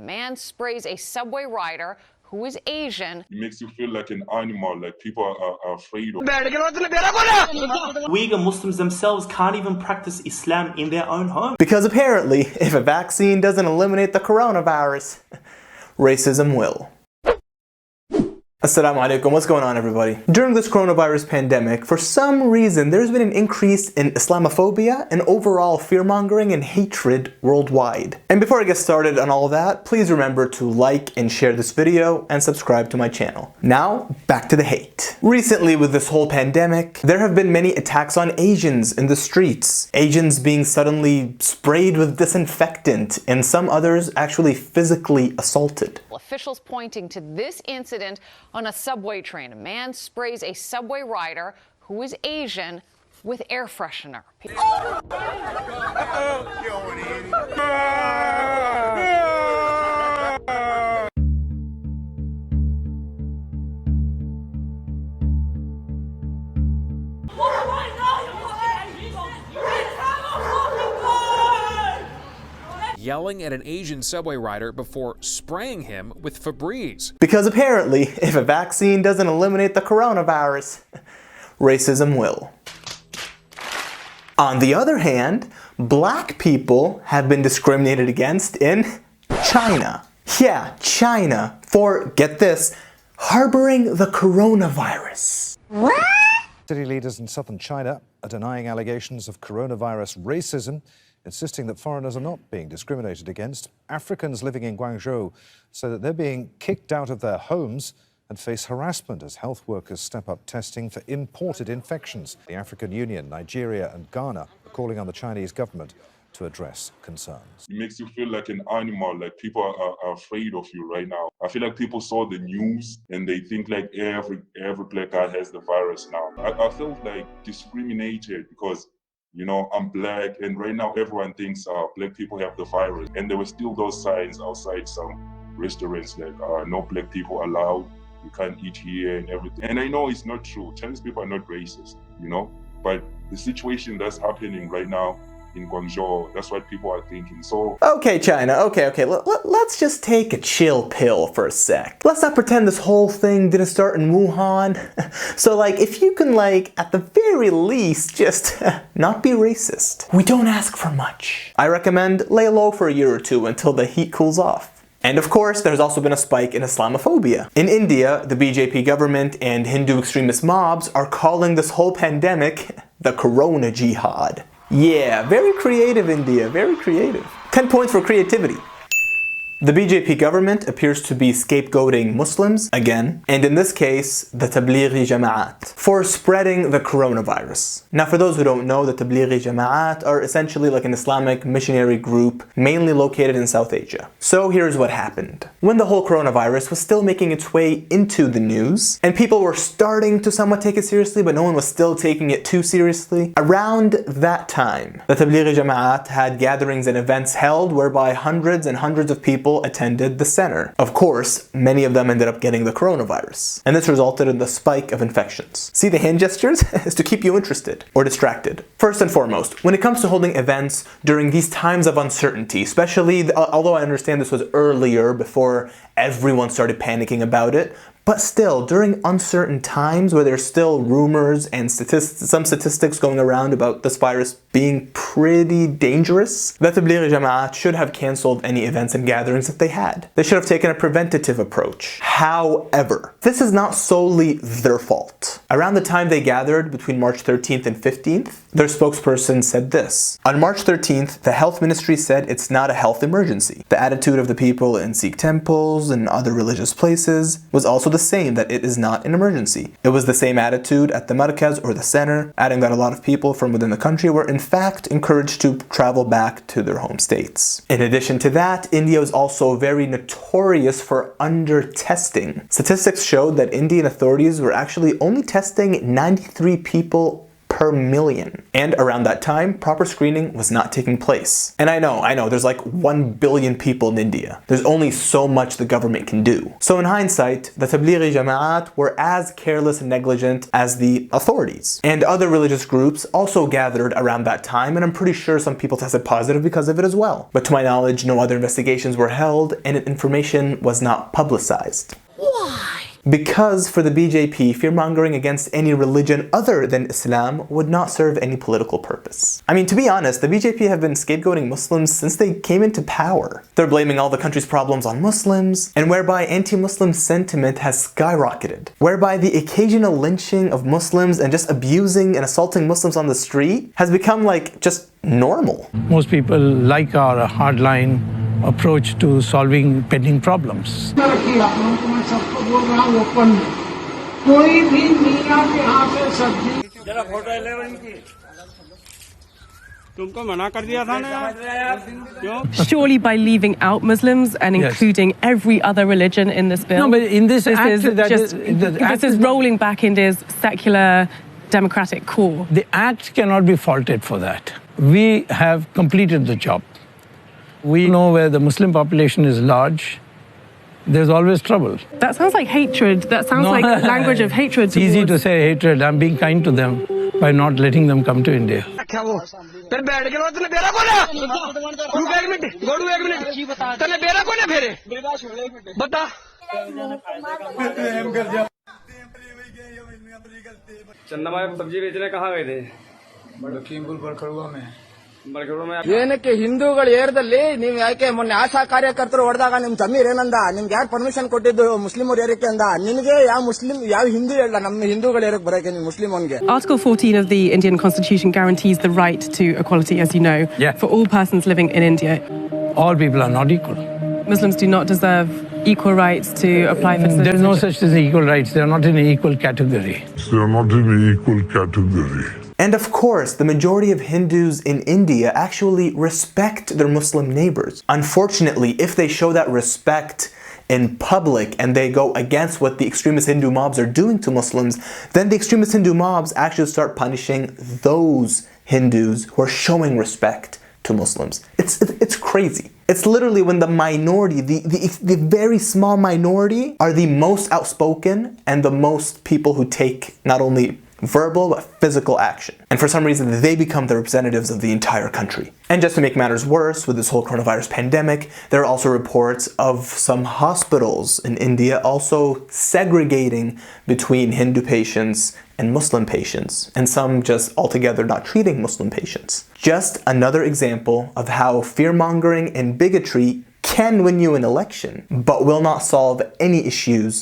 man sprays a subway rider who is Asian. It makes you feel like an animal, like people are afraid of. Uyghur Muslims themselves can't even practice Islam in their own home. Because apparently, if a vaccine doesn't eliminate the coronavirus, racism will. Assalamu alaikum, what's going on everybody? During this coronavirus pandemic, for some reason there's been an increase in Islamophobia and overall fear-mongering and hatred worldwide. And before I get started on all that, please remember to like and share this video and subscribe to my channel. Now, back to the hate. Recently with this whole pandemic, there have been many attacks on Asians in the streets. Asians being suddenly sprayed with disinfectant and some others actually physically assaulted. Officials pointing to this incident on a subway train. A man sprays a subway rider who is Asian with air freshener. Yelling at an Asian subway rider before spraying him with Febreze. Because apparently, if a vaccine doesn't eliminate the coronavirus, racism will. On the other hand, black people have been discriminated against in China. Yeah, China, for, get this, harboring the coronavirus. What? City leaders in southern China are denying allegations of coronavirus racism, insisting that foreigners are not being discriminated against. Africans living in Guangzhou say that they're being kicked out of their homes and face harassment as health workers step up testing for imported infections. The African Union, Nigeria and Ghana are calling on the Chinese government to address concerns. It makes you feel like an animal, like people are afraid of you right now. I feel like people saw the news and they think like every black guy has the virus now. I felt like discriminated because, you know, I'm black, and right now everyone thinks black people have the virus. And there were still those signs outside some restaurants like no black people allowed, you can't eat here and everything. And I know it's not true. Chinese people are not racist, you know, but the situation that's happening right now in Guangzhou, that's what people are thinking. So okay, China, okay. Let's just take a chill pill for a sec. Let's not pretend this whole thing didn't start in Wuhan. So like, if you can like, at the very least, just not be racist. We don't ask for much. I recommend lay low for a year or two until the heat cools off. And of course, there's also been a spike in Islamophobia. In India, the BJP government and Hindu extremist mobs are calling this whole pandemic the Corona Jihad. Yeah, very creative, India, very creative. 10 points for creativity. The BJP government appears to be scapegoating Muslims, again, and in this case, the Tablighi Jama'at, for spreading the coronavirus. Now, for those who don't know, the Tablighi Jama'at are essentially like an Islamic missionary group, mainly located in South Asia. So here's what happened. When the whole coronavirus was still making its way into the news, and people were starting to somewhat take it seriously, but no one was still taking it too seriously, around that time, the Tablighi Jama'at had gatherings and events held whereby hundreds and hundreds of people attended the center. Of course, many of them ended up getting the coronavirus, and this resulted in the spike of infections. See, the hand gestures is to keep you interested or distracted. First and foremost, when it comes to holding events during these times of uncertainty, especially, although I understand this was earlier before everyone started panicking about it, but still, during uncertain times where there's still rumors and some statistics going around about this virus being pretty dangerous, the Tablighi Jama'at should have cancelled any events and gatherings that they had. They should have taken a preventative approach. However, this is not solely their fault. Around the time they gathered, between March 13th and 15th, their spokesperson said this. On March 13th, the health ministry said it's not a health emergency. The attitude of the people in Sikh temples and other religious places was also the same, that it is not an emergency. It was the same attitude at the markaz or the center, adding that a lot of people from within the country were in fact encouraged to travel back to their home states. In addition to that, India is also very notorious for under-testing. Statistics showed that Indian authorities were actually only testing 93 people per per million. And around that time, proper screening was not taking place. And I know, there's like 1 billion people in India. There's only so much the government can do. So in hindsight, the Tablighi Jama'at were as careless and negligent as the authorities. And other religious groups also gathered around that time, and I'm pretty sure some people tested positive because of it as well. But to my knowledge, no other investigations were held and information was not publicized. Why? Because for the BJP, fear-mongering against any religion other than Islam would not serve any political purpose. I mean, to be honest, the BJP have been scapegoating Muslims since they came into power. They're blaming all the country's problems on Muslims, and whereby anti-Muslim sentiment has skyrocketed. Whereby the occasional lynching of Muslims and just abusing and assaulting Muslims on the street has become like just normal. Most people like our hardline approach to solving pending problems. Surely by leaving out Muslims and including every other religion in this bill. No, but in this act, this is rolling back India's secular democratic core. The act cannot be faulted for that. We have completed the job. We know where the Muslim population is large, there's always trouble. That sounds like hatred. That sounds like language of hatred. It's easy to say hatred. I'm being kind to them by not letting them come to India. चंदा सब्जी बेचने कहाँ गए थे लखीमपुर बरखड़ुआ में ಏನಕ್ಕೆ ಹಿಂದೂಗಳು ಏರ್ದಲ್ಲಿ ನೀವು ಯಾಕೆ ಮೊನ್ನೆ ಆಶಾ ಕಾರ್ಯಕರ್ತರು ಹೊಡೆದಾಗ ನಿಮ್ ಜಮೀರ್ ಏನಂದ ನಿಮ್ಗೆ ಯಾರು ಪರ್ಮಿಷನ್ ಕೊಟ್ಟಿದ್ದು ಮುಸ್ಲಿಮರು ಏರಕ್ಕೆ ಅಂದ ನಿನಗೆ ಯಾವ ಹಿಂದೂ ಹೇಳ ನಮ್ಮ ಹಿಂದೂಗಳು ಏರಕ್ಕೆ ಬರಕ್ಕೆ ನೀವು ಮುಸ್ಲಿಂ ಅವನಿಗೆ Article 14 of the Indian Constitution guarantees the right to equality, as you know, for all persons living in India. All people are not equal. Muslims do not deserve equal rights to apply for citizenship. There is no such thing as equal rights. They are not in an equal category. They are not in an equal category. And of course, the majority of Hindus in India actually respect their Muslim neighbors. Unfortunately, if they show that respect in public and they go against what the extremist Hindu mobs are doing to Muslims, then the extremist Hindu mobs actually start punishing those Hindus who are showing respect to Muslims. It's crazy. It's literally when the minority, the very small minority, are the most outspoken and the most people who take not only verbal but physical action. And for some reason, they become the representatives of the entire country. And just to make matters worse with this whole coronavirus pandemic, there are also reports of some hospitals in India also segregating between Hindu patients and Muslim patients, and some just altogether not treating Muslim patients. Just another example of how fear-mongering and bigotry can win you an election, but will not solve any issues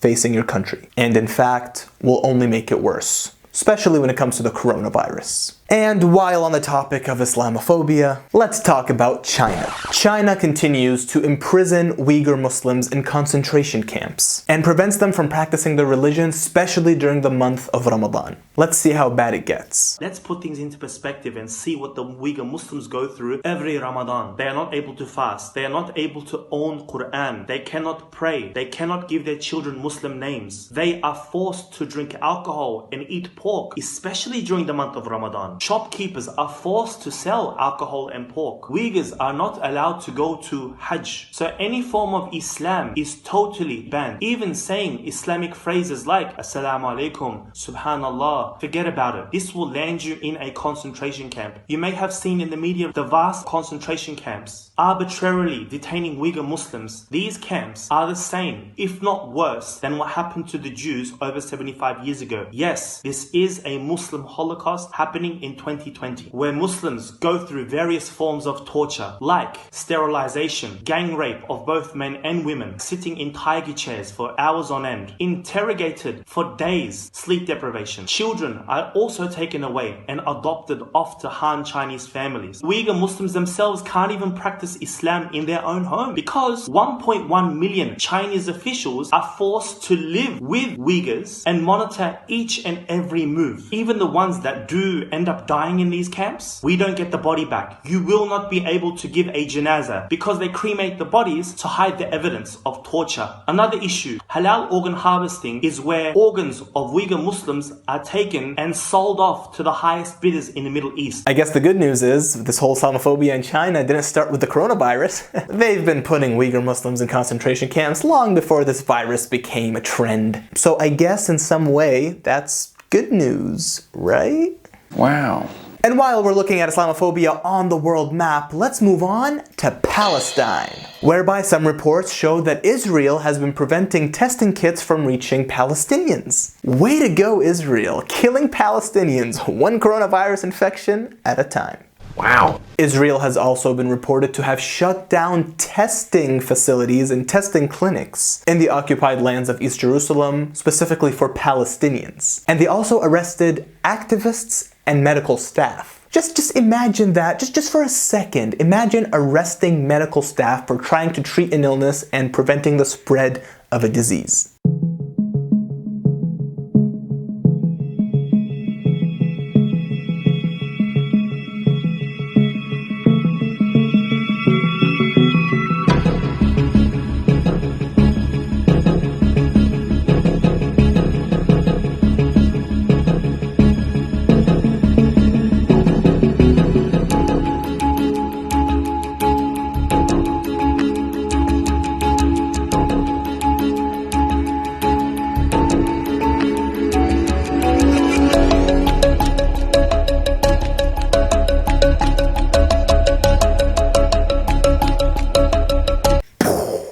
facing your country, and in fact will only make it worse, especially when it comes to the coronavirus. And while on the topic of Islamophobia, let's talk about China. China continues to imprison Uyghur Muslims in concentration camps and prevents them from practicing their religion, especially during the month of Ramadan. Let's see how bad it gets. Let's put things into perspective and see what the Uyghur Muslims go through every Ramadan. They are not able to fast. They are not able to own Quran. They cannot pray. They cannot give their children Muslim names. They are forced to drink alcohol and eat pork, especially during the month of Ramadan. Shopkeepers are forced to sell alcohol and pork. Uyghurs are not allowed to go to Hajj. So any form of Islam is totally banned. Even saying Islamic phrases like Assalamu alaikum, Subhanallah, forget about it. This will land you in a concentration camp. You may have seen in the media the vast concentration camps arbitrarily detaining Uyghur Muslims. These camps are the same, if not worse, than what happened to the Jews over 75 years ago. Yes, this is a Muslim Holocaust happening in 2020, where Muslims go through various forms of torture like sterilization, gang rape of both men and women, sitting in tiger chairs for hours on end, interrogated for days, sleep deprivation. Children are also taken away and adopted off to Han Chinese families. Uyghur Muslims themselves can't even practice Islam in their own home because 1.1 million Chinese officials are forced to live with Uyghurs and monitor each and every move. Even the ones that do end up up dying in these camps, we don't get the body back. You will not be able to give a janazah because they cremate the bodies to hide the evidence of torture. Another issue, halal organ harvesting is where organs of Uyghur Muslims are taken and sold off to the highest bidders in the Middle East. I guess the good news is this whole Islamophobia in China didn't start with the coronavirus. They've been putting Uyghur Muslims in concentration camps long before this virus became a trend. So I guess in some way that's good news, right? Wow. And while we're looking at Islamophobia on the world map, let's move on to Palestine, whereby some reports show that Israel has been preventing testing kits from reaching Palestinians. Way to go, Israel, killing Palestinians one coronavirus infection at a time. Wow. Israel has also been reported to have shut down testing facilities and testing clinics in the occupied lands of East Jerusalem, specifically for Palestinians. And they also arrested activists and medical staff. Just imagine that, just for a second. Imagine arresting medical staff for trying to treat an illness and preventing the spread of a disease.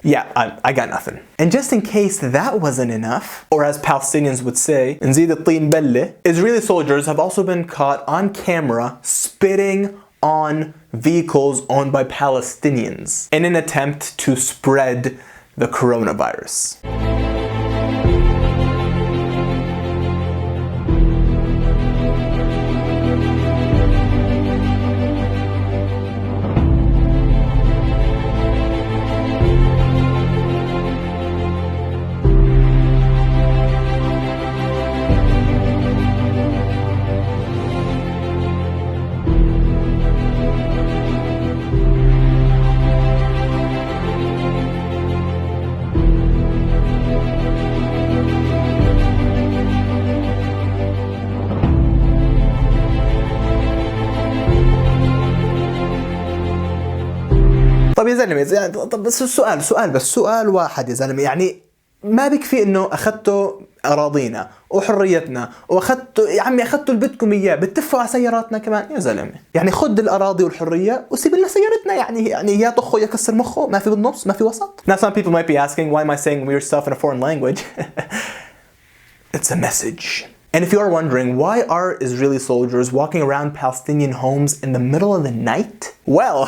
Yeah, I got nothing. And just in case that wasn't enough, or as Palestinians would say, نزيد الطين بلة, Israeli soldiers have also been caught on camera spitting on vehicles owned by Palestinians in an attempt to spread the coronavirus. طب يا زلمه، طب بس سؤال واحد يا زلمه، يعني ما بكفي انه اخذتوا اراضينا وحريتنا واخذتوا يا عمي اخذتوا اللي بدكم اياه، بتفوا على سياراتنا كمان يا زلمه، يعني خد الاراضي والحريه وسيب لنا سيارتنا، يعني يا طخه يا كسر مخه، ما في بالنص، ما في وسط. Now some people might be asking, why am I saying weird stuff in a foreign language? It's a message. And if you are wondering, why are Israeli soldiers walking around Palestinian homes in the middle of the night? Well,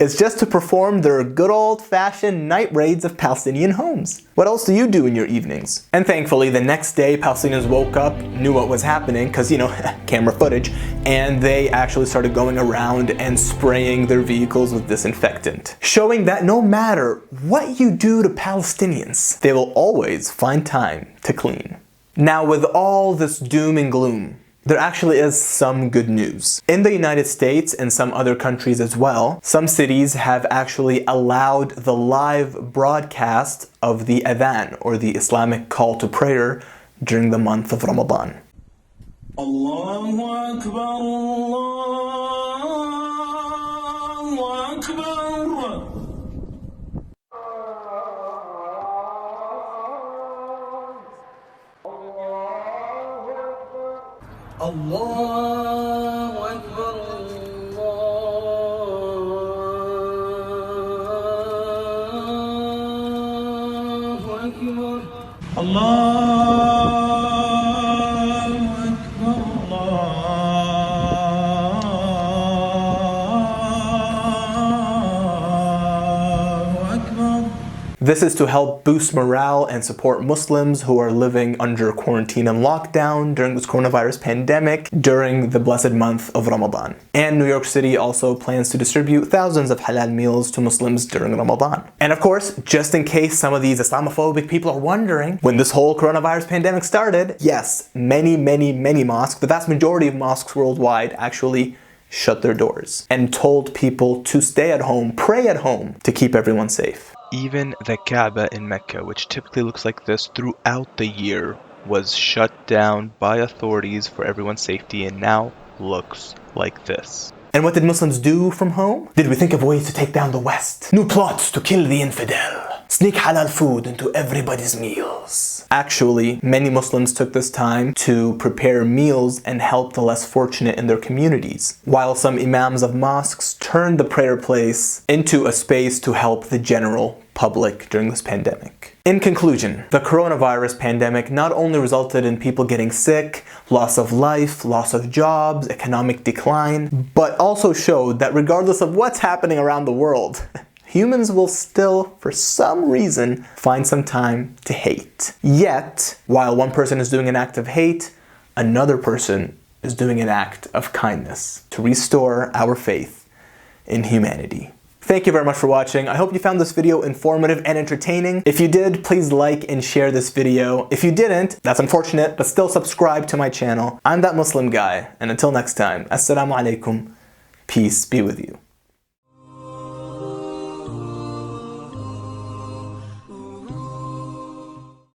it's just to perform their good old-fashioned night raids of Palestinian homes. What else do you do in your evenings? And thankfully, the next day, Palestinians woke up, knew what was happening, because, you know, camera footage, and they actually started going around and spraying their vehicles with disinfectant, showing that no matter what you do to Palestinians, they will always find time to clean. Now, with all this doom and gloom, there actually is some good news. In the United States and some other countries as well, some cities have actually allowed the live broadcast of the adhan, or the Islamic call to prayer, during the month of Ramadan. Allahu Akbar, Allahu Akbar. Allahu Akbar, Allahu Akbar, Allahu Akbar, Allahu Akbar. This is to help boost morale and support Muslims who are living under quarantine and lockdown during this coronavirus pandemic during the blessed month of Ramadan. And New York City also plans to distribute thousands of halal meals to Muslims during Ramadan. And of course, just in case some of these Islamophobic people are wondering, when this whole coronavirus pandemic started, yes, many mosques, the vast majority of mosques worldwide actually shut their doors and told people to stay at home, pray at home to keep everyone safe. Even the Kaaba in Mecca, which typically looks like this throughout the year, was shut down by authorities for everyone's safety and now looks like this. And what did Muslims do from home? Did we think of ways to take down the West? New plots to kill the infidel. Sneak halal food into everybody's meals. Actually, many Muslims took this time to prepare meals and help the less fortunate in their communities, while some imams of mosques turned the prayer place into a space to help the general public during this pandemic. In conclusion, the coronavirus pandemic not only resulted in people getting sick, loss of life, loss of jobs, economic decline, but also showed that regardless of what's happening around the world, humans will still, for some reason, find some time to hate. Yet, while one person is doing an act of hate, another person is doing an act of kindness to restore our faith in humanity. Thank you very much for watching. I hope you found this video informative and entertaining. If you did, please like and share this video. If you didn't, that's unfortunate, but still subscribe to my channel. I'm that Muslim guy, and until next time, Assalamu alaikum. Peace be with you.